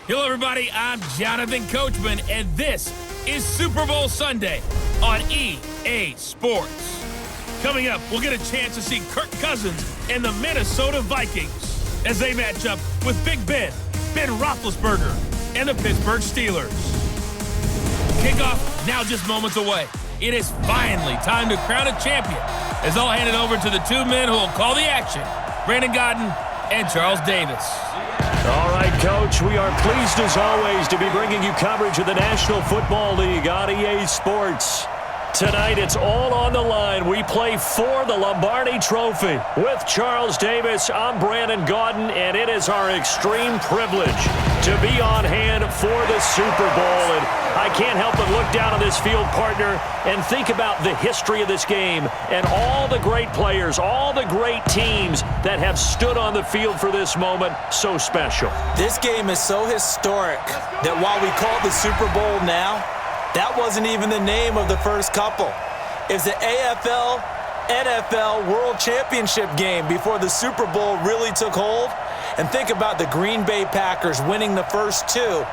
Hello, everybody. I'm Jonathan Coachman, and this is Super Bowl Sunday on EA Sports. Coming up, we'll get a chance to see Kirk Cousins and the Minnesota Vikings as they match up with Big Ben Roethlisberger, and the Pittsburgh Steelers. Kickoff now just moments away. It is finally time to crown a champion as I'll hand it over to the two men who will call the action, Brandon Godden and Charles Davis. All right, Coach, we are pleased as always to be bringing you coverage of the National Football League on EA Sports. Tonight, it's all on the line. We play for the Lombardi Trophy. With Charles Davis, I'm Brandon Godden, and it is our extreme privilege to be on hand for the Super Bowl. And I can't help but look down on this field, partner, and think about the history of this game and all the great players, all the great teams that have stood on the field for this moment. So special. This game is so historic that while we call it the Super Bowl now, that wasn't even the name of the first couple. It's the AFL, NFL World Championship game before the Super Bowl really took hold. And think about the Green Bay Packers winning the first two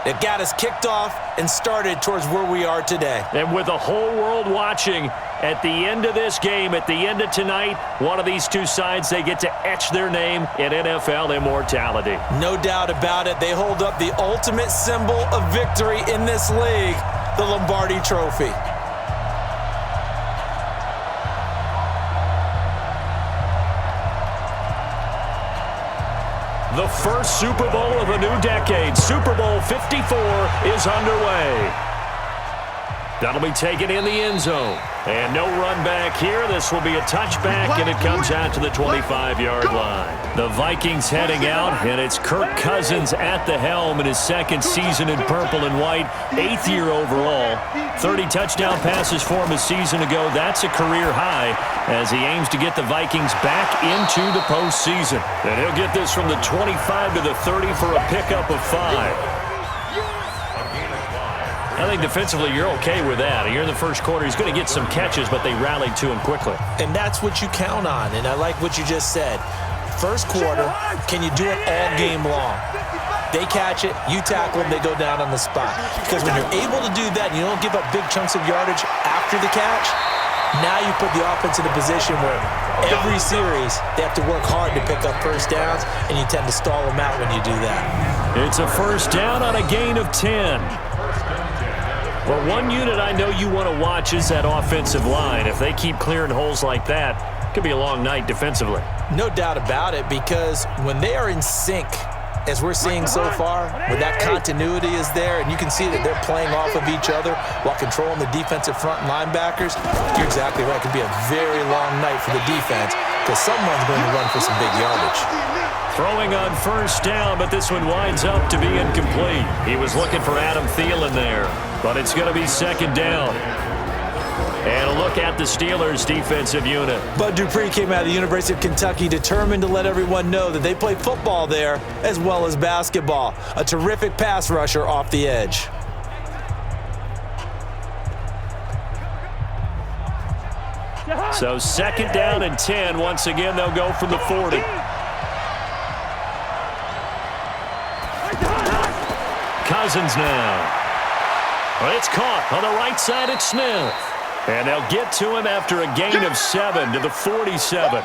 that got us kicked off and started towards where we are today. And with the whole world watching, at the end of this game, at the end of tonight, one of these two sides, they get to etch their name in NFL immortality. No doubt about it. They hold up the ultimate symbol of victory in this league, the Lombardi Trophy. The first Super Bowl of a new decade, Super Bowl 54, is underway. That'll be taken in the end zone. And no run back here. This will be a touchback, and it comes out to the 25-yard line. The Vikings heading out, and it's Kirk Cousins at the helm in his second season in purple and white, 8th year overall. 30 touchdown passes for him a season ago. That's a career high as he aims to get the Vikings back into the postseason. And he'll get this from the 25 to the 30 for a pickup of 5. I think defensively you're okay with that. Here in the first quarter, he's going to get some catches, but they rallied to him quickly. And that's what you count on, and I like what you just said. First quarter, can you do it all game long? They catch it, you tackle them, they go down on the spot. Because when you're able to do that and you don't give up big chunks of yardage after the catch, now you put the offense in a position where every series they have to work hard to pick up first downs, and you tend to stall them out when you do that. It's a first down on a gain of 10. Well, one unit I know you want to watch is that offensive line. If they keep clearing holes like that, it could be a long night defensively. No doubt about it, because when they are in sync, as we're seeing so far, where that continuity is there, and you can see that they're playing off of each other while controlling the defensive front linebackers, you're exactly right. It could be a very long night for the defense because someone's going to run for some big yardage. Throwing on first down, but this one winds up to be incomplete. He was looking for Adam Thielen there, but it's going to be second down. And a look at the Steelers' defensive unit. Bud Dupree came out of the University of Kentucky determined to let everyone know that they play football there as well as basketball. A terrific pass rusher off the edge. So second down and 10. Once again, they'll go from the 40. Cousins now. Well, it's caught on the right side at Smith. And they'll get to him after a gain of 7 to the 47.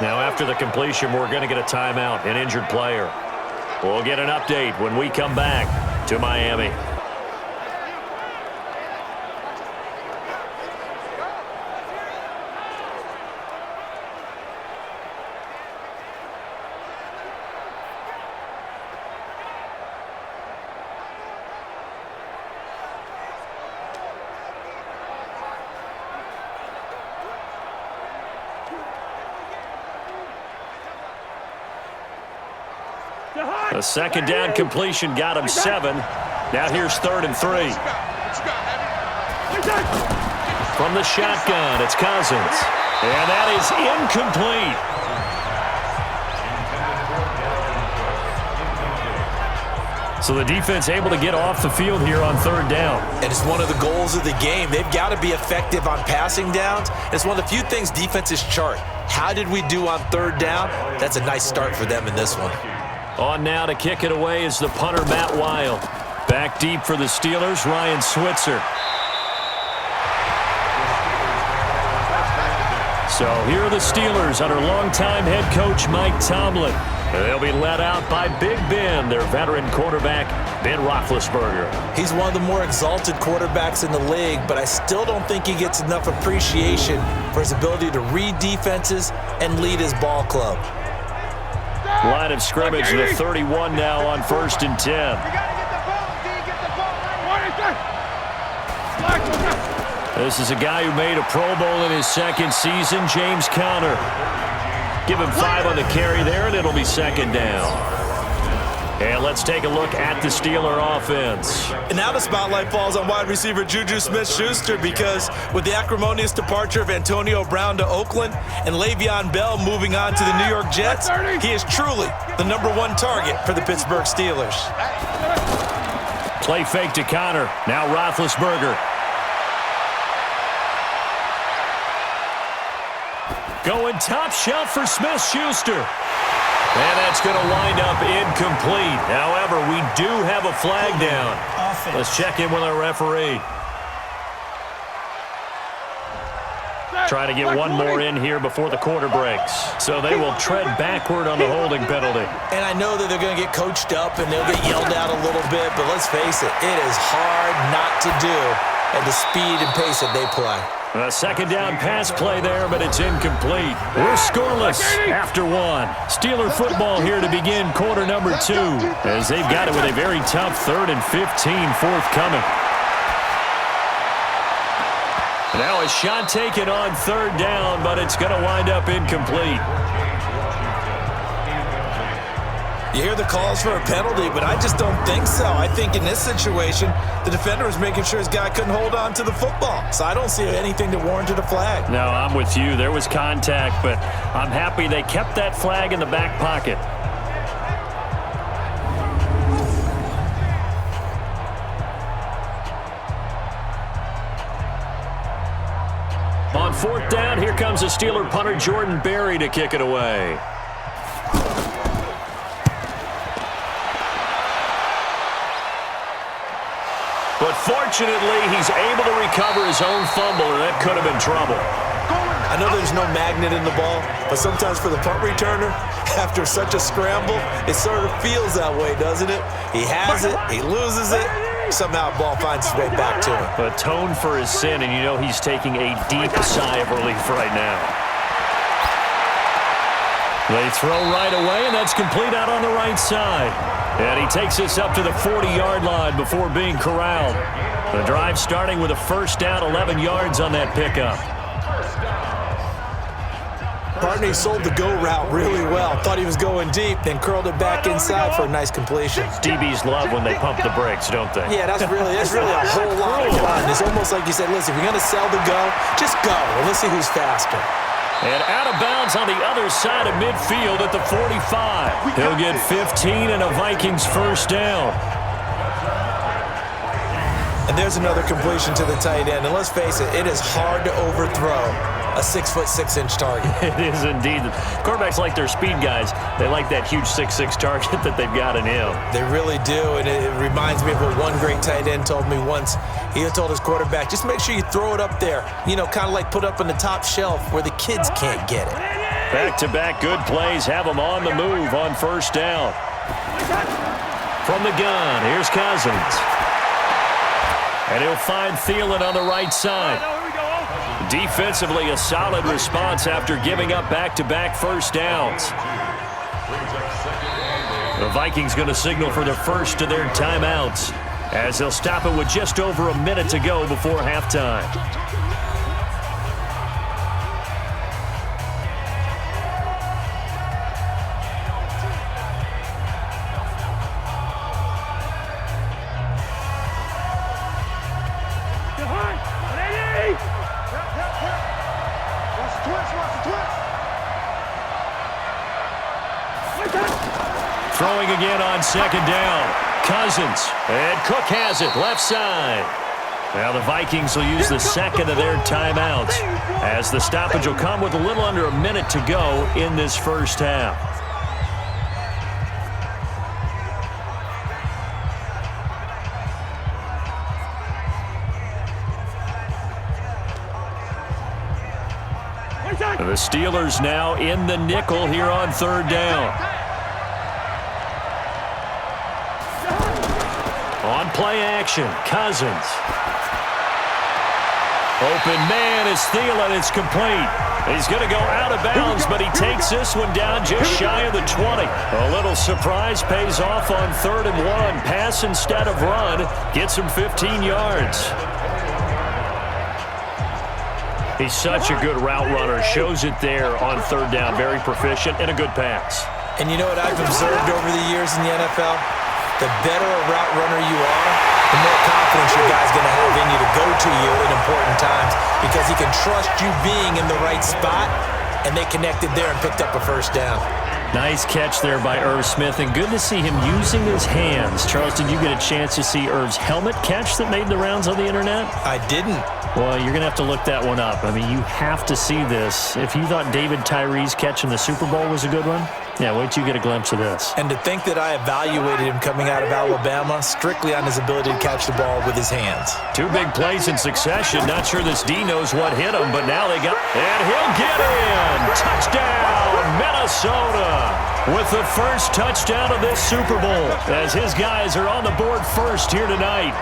Now, after the completion, we're going to get a timeout, an injured player. We'll get an update when we come back to Miami. A second down completion got him 7. Now here's 3rd and 3. From the shotgun, it's Cousins. And that is incomplete. So the defense able to get off the field here on 3rd down. And it's one of the goals of the game. They've got to be effective on passing downs. It's one of the few things defenses chart. How did we do on 3rd down? That's a nice start for them in this one. On now to kick it away is the punter, Matt Wild. Back deep for the Steelers, Ryan Switzer. So here are the Steelers under longtime head coach Mike Tomlin. They'll be led out by Big Ben, their veteran quarterback, Ben Roethlisberger. He's one of the more exalted quarterbacks in the league, but I still don't think he gets enough appreciation for his ability to read defenses and lead his ball club. Line of scrimmage, the 31 now on 1st and 10. This is a guy who made a Pro Bowl in his second season, James Conner. Give him 5 on the carry there, and it'll be 2nd down. And let's take a look at the Steeler offense. And now the spotlight falls on wide receiver Juju Smith-Schuster, because with the acrimonious departure of Antonio Brown to Oakland and Le'Veon Bell moving on to the New York Jets, he is truly the #1 target for the Pittsburgh Steelers. Play fake to Conner. Now Roethlisberger. Going top shelf for Smith-Schuster. And that's going to wind up incomplete. However, we do have a flag down. Let's check in with our referee. Try to get one more in here before the quarter breaks. So they will tread backward on the holding penalty. And I know that they're going to get coached up and they'll get yelled at a little bit, but let's face it, it is hard not to do at the speed and pace that they play. A 2nd down pass play there, but it's incomplete. We're scoreless after 1. Steeler football here to begin quarter number 2, as they've got it with a very tough 3rd and 15 forthcoming. Now a shot taken on 3rd down, but it's going to wind up incomplete. You hear the calls for a penalty, but I just don't think so. I think in this situation, the defender was making sure his guy couldn't hold on to the football. So I don't see anything that warranted a flag. No, I'm with you. There was contact, but I'm happy they kept that flag in the back pocket. On 4th down, here comes the Steeler punter Jordan Berry to kick it away. But fortunately, he's able to recover his own fumble, and that could have been trouble. I know there's no magnet in the ball, but sometimes for the punt returner, after such a scramble, it sort of feels that way, doesn't it? He has it, he loses it, somehow the ball finds its way back to him. Atone for his sin, and you know he's taking a deep sigh of relief right now. They throw right away, and that's complete out on the right side. And he takes us up to the 40-yard line before being corralled. The drive starting with a 1st down, 11 yards on that pickup. Partney sold the go route really well. Thought he was going deep, then curled it back inside for a nice completion. DBs love when they pump the brakes, don't they? Yeah, that's really a whole lot of fun. It's almost like you said, listen, if you're going to sell the go, just go. And let's see who's faster. And out of bounds on the other side of midfield at the 45. He'll get 15 and a Vikings 1st down. And there's another completion to the tight end. And let's face it, it is hard to overthrow a 6'6" target. It is indeed. Quarterbacks like their speed guys. They like that huge 6'6" target that they've got in him. They really do, and it reminds me of what one great tight end told me once. He told his quarterback, just make sure you throw it up there, you know, kind of like put up on the top shelf where the kids can't get it. Back-to-back good plays have them on the move on 1st down. From the gun, here's Cousins. And he'll find Thielen on the right side. Defensively, a solid response after giving up back-to-back 1st downs. The Vikings going to signal for the first of their timeouts, as they'll stop it with just over a minute to go before halftime. Throwing again on 2nd down. Cousins. And Cook has it left side. Now the Vikings will use the 2nd of their timeouts, as the stoppage will come with a little under a minute to go in this 1st half. And the Steelers now in the nickel here on 3rd down. On play action, Cousins. Open man is Thielen. It's complete. He's going to go out of bounds, but he takes this one down just shy of the 20. A little surprise pays off on 3rd and 1. Pass instead of run. Gets him 15 yards. He's such a good route runner. Shows it there on 3rd down. Very proficient and a good pass. And you know what I've observed over the years in the NFL? The better a route runner you are, the more confidence your guy's going to have in you to go to you in important times because he can trust you being in the right spot, and they connected there and picked up a 1st down. Nice catch there by Irv Smith, and good to see him using his hands. Charles, did you get a chance to see Irv's helmet catch that made the rounds on the internet? I didn't. Well, you're going to have to look that one up. I mean, you have to see this. If you thought David Tyree's catch in the Super Bowl was a good one, yeah, wait till you get a glimpse of this. And to think that I evaluated him coming out of Alabama strictly on his ability to catch the ball with his hands. 2 big plays in succession. Not sure this D knows what hit him, but now they got... And he'll get in! Touchdown, Minnesota! With the first touchdown of this Super Bowl, as his guys are on the board first here tonight.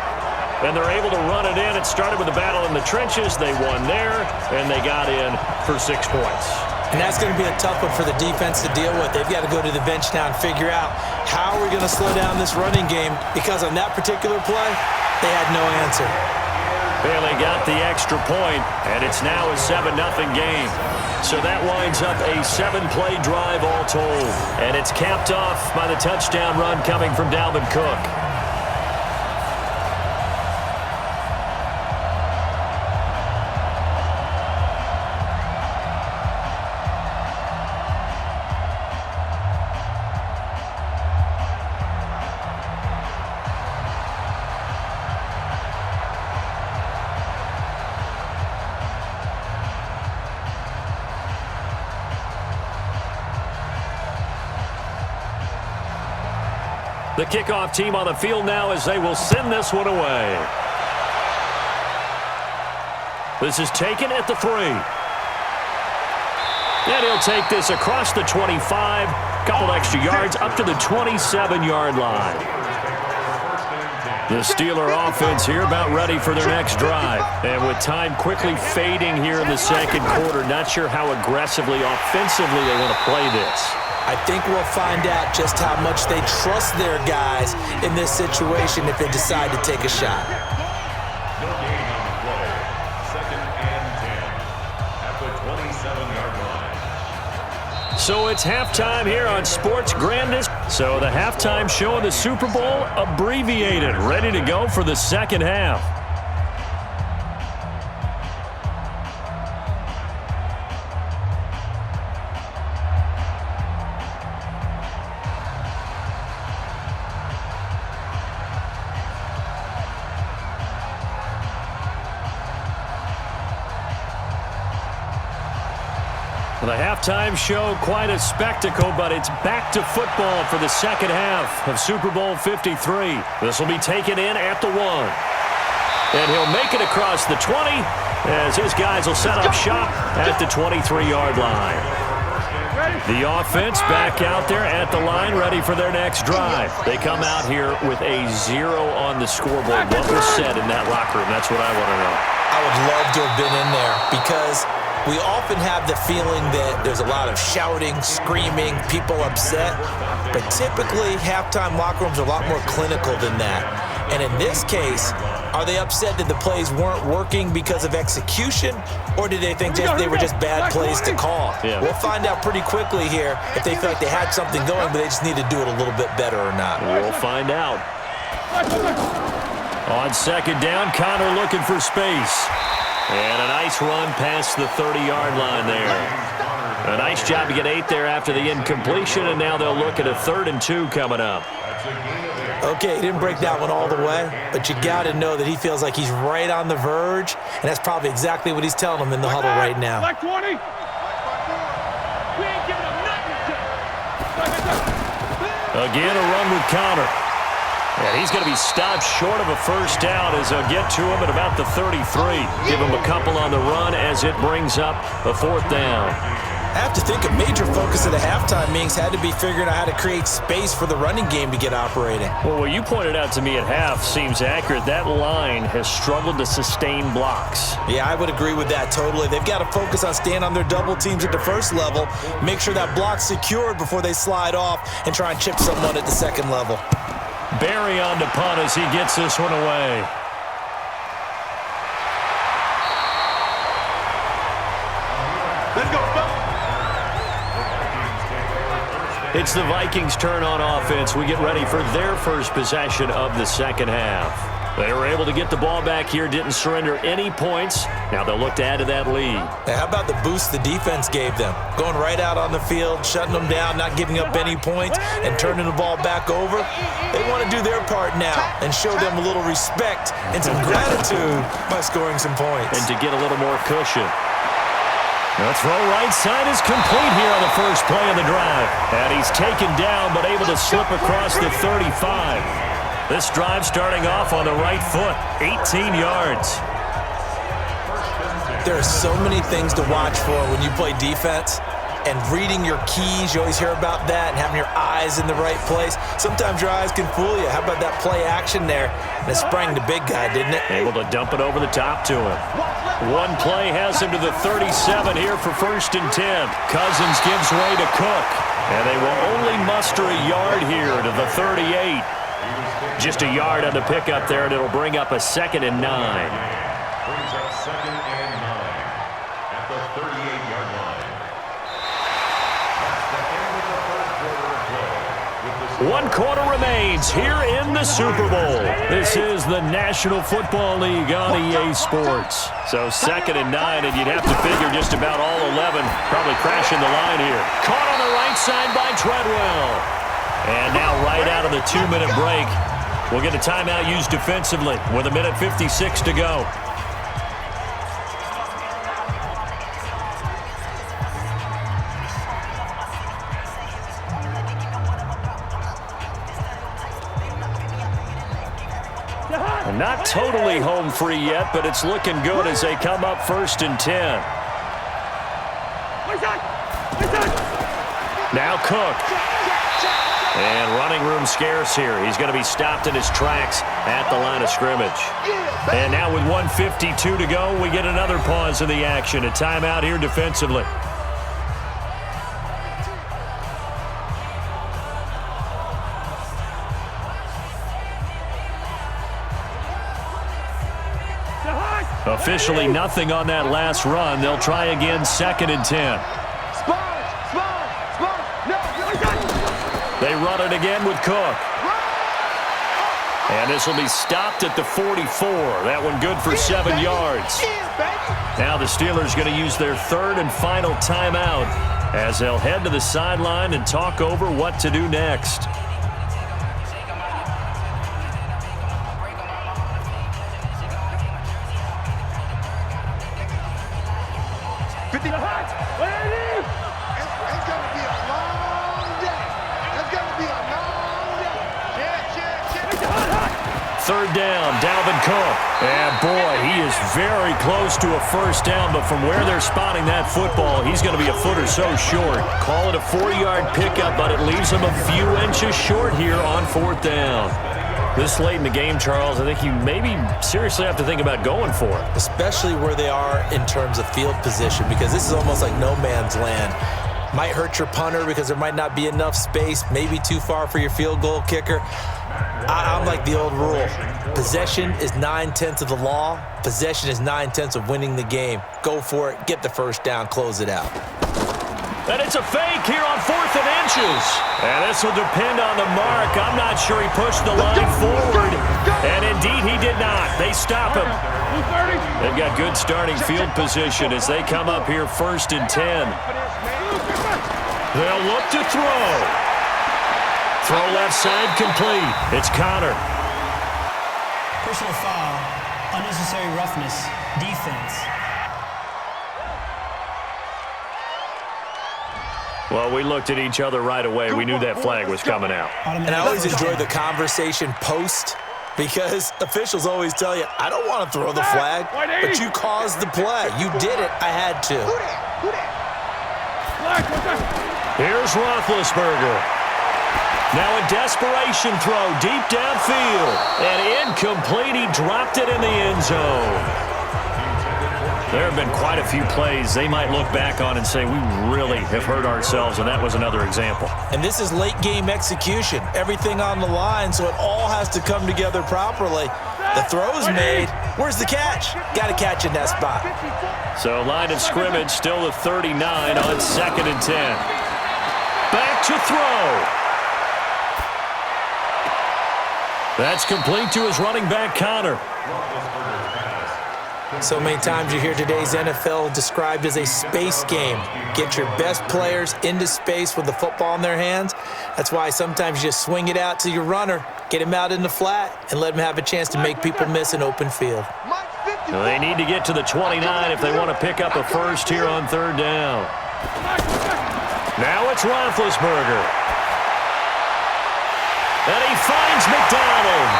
And they're able to run it in. It started with a battle in the trenches. They won there, and they got in for 6 points. And that's going to be a tough one for the defense to deal with. They've got to go to the bench now and figure out how we're going to slow down this running game, because on that particular play, they had no answer. Bailey got the extra point, and it's now a 7-0 game. So that winds up a 7-play drive all told. And it's capped off by the touchdown run coming from Dalvin Cook. The kickoff team on the field now as they will send this one away. This is taken at the 3. And he'll take this across the 25. Couple extra yards up to the 27-yard line. The Steeler offense here about ready for their next drive. And with time quickly fading here in the 2nd quarter, not sure how aggressively, offensively they want to play this. I think we'll find out just how much they trust their guys in this situation if they decide to take a shot. No gain on the play. 2nd and 10 at the 27-yard line. So it's halftime here on Sports Grandest. So the halftime show of the Super Bowl abbreviated, ready to go for the 2nd half. The halftime show, quite a spectacle, but it's back to football for the 2nd half of Super Bowl 53. This will be taken in at the 1. And he'll make it across the 20 as his guys will set up shop at the 23-yard line. The offense back out there at the line, ready for their next drive. They come out here with a 0 on the scoreboard. What was said in that locker room? That's what I want to know. I would love to have been in there because we often have the feeling that there's a lot of shouting, screaming, people upset. But typically, halftime locker rooms are a lot more clinical than that. And in this case, are they upset that the plays weren't working because of execution? Or did they think they were just bad plays to call? Yeah. We'll find out pretty quickly here if they feel like they had something going, but they just need to do it a little bit better or not. We'll find out. On 2nd down, Connor looking for space. And a nice run past the 30-yard line there. A nice job to get 8 there after the incompletion, and now they'll look at a 3rd and 2 coming up. Okay, he didn't break that one all the way, but you got to know that he feels like he's right on the verge, and that's probably exactly what he's telling them in the huddle right now. Black 20. We ain't giving him nothing. Again, a run with Connor. And he's going to be stopped short of a first down as they'll get to him at about the 33. Give him a couple on the run as it brings up a fourth down. I have to think a major focus of the halftime meetings had to be figuring out how to create space for the running game to get operating. Well, what you pointed out to me at half seems accurate. That line has struggled to sustain blocks. Yeah, I would agree with that totally. They've got to focus on staying on their double teams at the first level, make sure that block's secured before they slide off and try and chip someone at the second level. Barry on the punt as he gets this one away. Let's go. It's the Vikings' turn on offense. We get ready for their first possession of the second half. They were able to get the ball back here, didn't surrender any points. Now they'll look to add to that lead. Hey, how about the boost the defense gave them? Going right out on the field, shutting them down, not giving up any points, and turning the ball back over. They want to do their part now and show them a little respect and some gratitude by scoring some points. And to get a little more cushion. The throw right side is complete here on the first play of the drive. And he's taken down but able to slip across the 35. This drive starting off on the right foot, 18 yards. There are so many things to watch for when you play defense. And reading your keys, you always hear about that, and having your eyes in the right place. Sometimes your eyes can fool you. How about that play action there? And it sprang the big guy, didn't it? Able to dump it over the top to him. One play has him to the 37 here for 1st and 10. Cousins gives way to Cook. And they will only muster a yard here to the 38. Just a yard on the pickup there, and it'll bring up a 2nd and 9. Brings up 2nd and 9 at the 38-yard line. That's the end of the third quarter of play. One quarter remains here in the Super Bowl. This is the National Football League on EA Sports. So 2nd and 9, and you'd have to figure just about all 11 probably crashing the line here. Caught on the right side by Treadwell. And now right out of the 2-minute break, we'll get a timeout used defensively with 1:56 to go. Not totally home free yet, but it's looking good as they come up 1st and 10. Now Cook. And running room scarce here. He's going to be stopped in his tracks at the line of scrimmage. And now with 1:52 to go, we get another pause in the action. A timeout here defensively. Officially nothing on that last run. They'll try again 2nd and 10. They run it again with Cook. And this will be stopped at the 44. That one good for 7 yards. Now the Steelers going to use their 3rd and final timeout as they'll head to the sideline and talk over what to do next. Third down, Dalvin Cook. And boy, he is very close to a first down, but from where they're spotting that football, he's going to be a foot or so short. Call it a 4-yard pickup, but it leaves him a few inches short here on 4th down. This late in the game, Charles, I think you maybe seriously have to think about going for it. Especially where they are in terms of field position, because this is almost like no man's land. Might hurt your punter because there might not be enough space, maybe too far for your field goal kicker. I'm like the old rule. Possession is 9/10 of the law. Possession is 9/10 of winning the game. Go for it, get the first down, close it out. And it's a fake here on 4th and inches. And this will depend on the mark. I'm not sure he pushed the line forward. And indeed he did not. They stop him. They've got good starting field position as they come up here 1st and 10. They'll look to throw. Throw left side complete. It's Connor. Personal foul, unnecessary roughness, defense. Well, we looked at each other right away. We knew that flag was coming out. And I always enjoy the conversation post because officials always tell you, I don't want to throw the flag, but you caused the play. You did it. I had to. Here's Roethlisberger. Now a desperation throw deep downfield. And incomplete. He dropped it in the end zone. There have been quite a few plays they might look back on and say, we really have hurt ourselves, and that was another example. And this is late-game execution. Everything on the line, so it all has to come together properly. The throw's made. Where's the catch? Got to catch in that spot. So line of scrimmage, still the 39 on 2nd and 10. Back to throw. That's complete to his running back, Connor. So many times you hear today's NFL described as a space game. Get your best players into space with the football in their hands. That's why sometimes you just swing it out to your runner, get him out in the flat, and let him have a chance to make people miss an open field. Well, they need to get to the 29 if they want to pick up a first here on 3rd down. Now it's Roethlisberger. And he finds McDonald.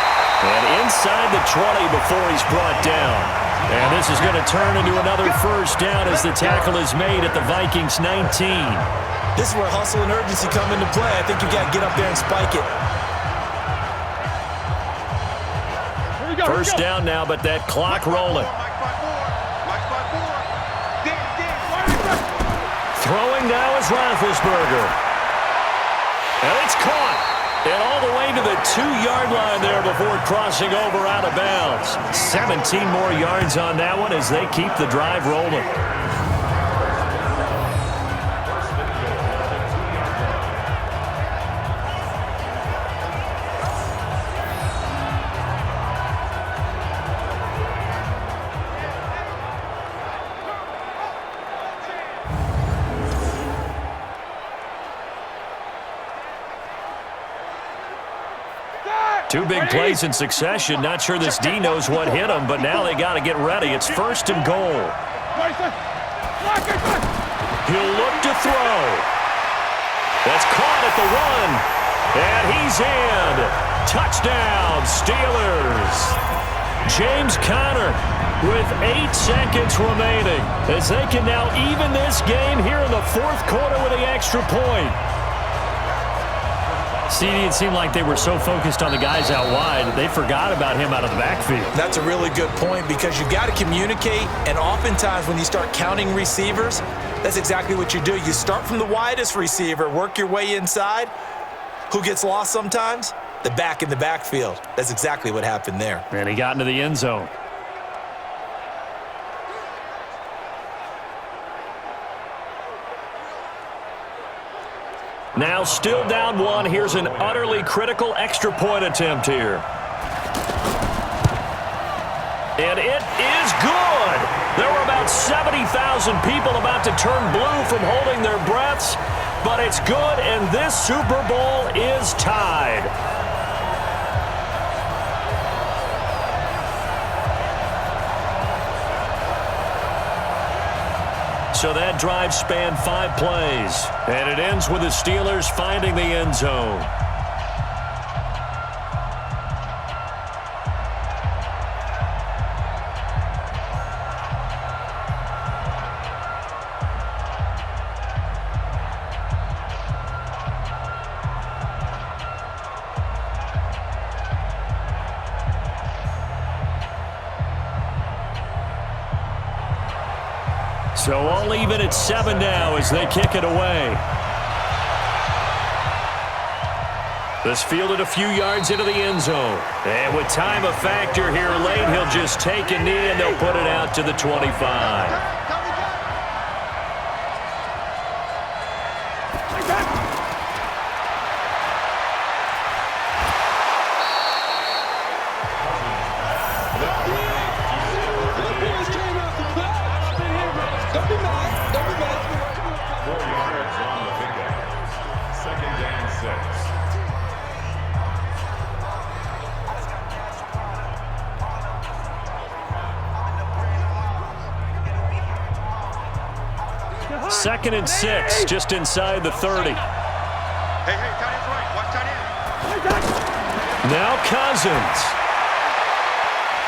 And inside the 20 before he's brought down. And this is going to turn into another first down as the tackle is made at the Vikings 19. This is where hustle and urgency come into play. I think you've got to get up there and spike it. First down now, but that clock rolling. Throwing now is Roethlisberger. And it's caught. And all the way to the 2-yard line there before crossing over out of bounds. 17 more yards on that one as they keep the drive rolling. Two big plays in succession. Not sure this D knows what hit him, but now they got to get ready. It's 1st and goal. He'll look to throw. That's caught at the 1. And he's in. Touchdown, Steelers. James Conner with 8 seconds remaining as they can now even this game here in the 4th quarter with the extra point. CD, it seemed like they were so focused on the guys out wide, they forgot about him out of the backfield. That's a really good point because you've got to communicate, and oftentimes when you start counting receivers, that's exactly what you do. You start from the widest receiver, work your way inside. Who gets lost sometimes? The back in the backfield. That's exactly what happened there. And he got into the end zone. Now still down 1. Here's an utterly critical extra point attempt here. And it is good. There were about 70,000 people about to turn blue from holding their breaths, but it's good, and this Super Bowl is tied. So that drive spanned 5 plays, and it ends with the Steelers finding the end zone. So all even at 7 now as they kick it away. This fielded a few yards into the end zone. And with time a factor here late, he'll just take a knee and they'll put it out to the 25. 2nd and 6, just inside the 30. Hey, tight end's right. Watch tight end. Now Cousins.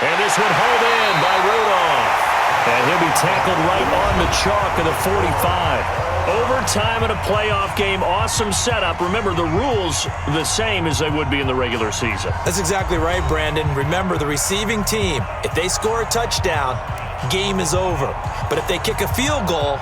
And this one hauled in by Rudolph. And he'll be tackled right on the chalk of the 45. Overtime in a playoff game, awesome setup. Remember, the rules the same as they would be in the regular season. That's exactly right, Brandon. Remember, the receiving team, if they score a touchdown, game is over. But if they kick a field goal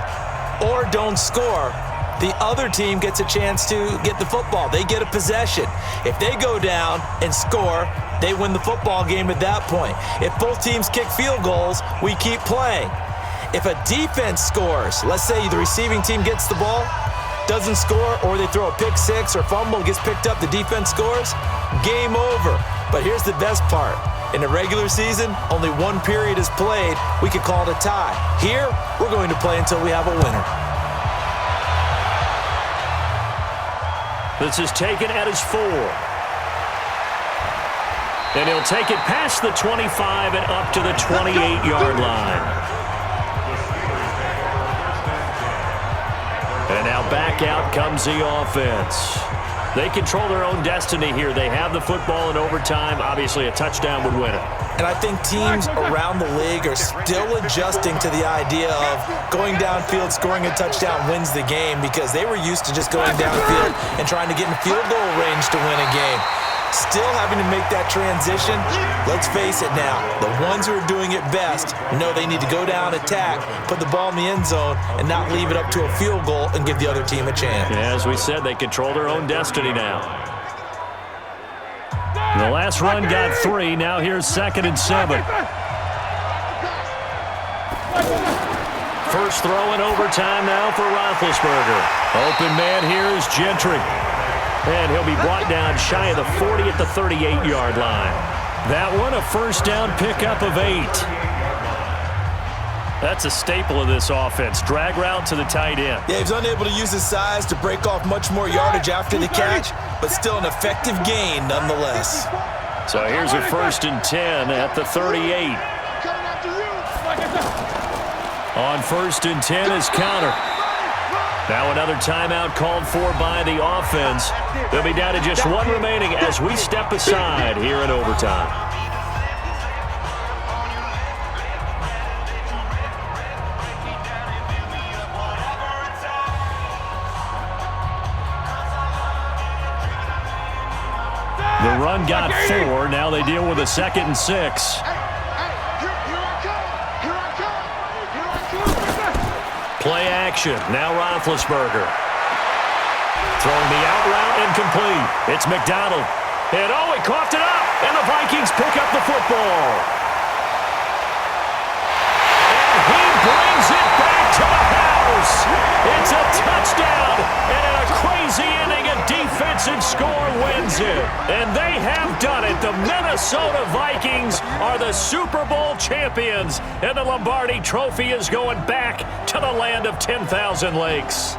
or don't score, the other team gets a chance to get the football. They get a possession. If they go down and score, they win the football game at that point. If both teams kick field goals, we keep playing. If a defense scores, let's say the receiving team gets the ball, doesn't score, or they throw a pick six or fumble, gets picked up, the defense scores, game over. But here's the best part. In a regular season, only one period is played. We could call it a tie. Here, we're going to play until we have a winner. This is taken at his 4. And he'll take it past the 25 and up to the 28-yard line. And now back out comes the offense. They control their own destiny here. They have the football in overtime. Obviously, a touchdown would win it. And I think teams around the league are still adjusting to the idea of going downfield, scoring a touchdown wins the game, because they were used to just going downfield and trying to get in field goal range to win a game. Still having to make that transition. Let's face it now, the ones who are doing it best know they need to go down, attack, put the ball in the end zone, and not leave it up to a field goal and give the other team a chance. Yeah, as we said, they control their own destiny now. The last run got 3. Now here's 2nd and 7. First throw in overtime now for Roethlisberger. Open man here is Gentry. And he'll be brought down shy of the 40 at the 38-yard line. That one, a first down pickup of 8. That's a staple of this offense. Drag route to the tight end. Yeah, he was unable to use his size to break off much more yardage after the catch, but still an effective gain nonetheless. So here's a 1st and 10 at the 38. On 1st and 10 is counter. Now another timeout called for by the offense. They'll be down to just 1 remaining as we step aside here in overtime. The run got 4. Now they deal with a 2nd and 6. Play action. Now Roethlisberger. Throwing the out route incomplete. It's McDonald. And oh, he coughed it up. And the Vikings pick up the football. And he brings it back to the house. It's a touchdown. And in a crazy inning, a defensive score wins it. And they have done it. The Minnesota Vikings are the Super Bowl champions. And the Lombardi Trophy is going back to the land of 10,000 lakes.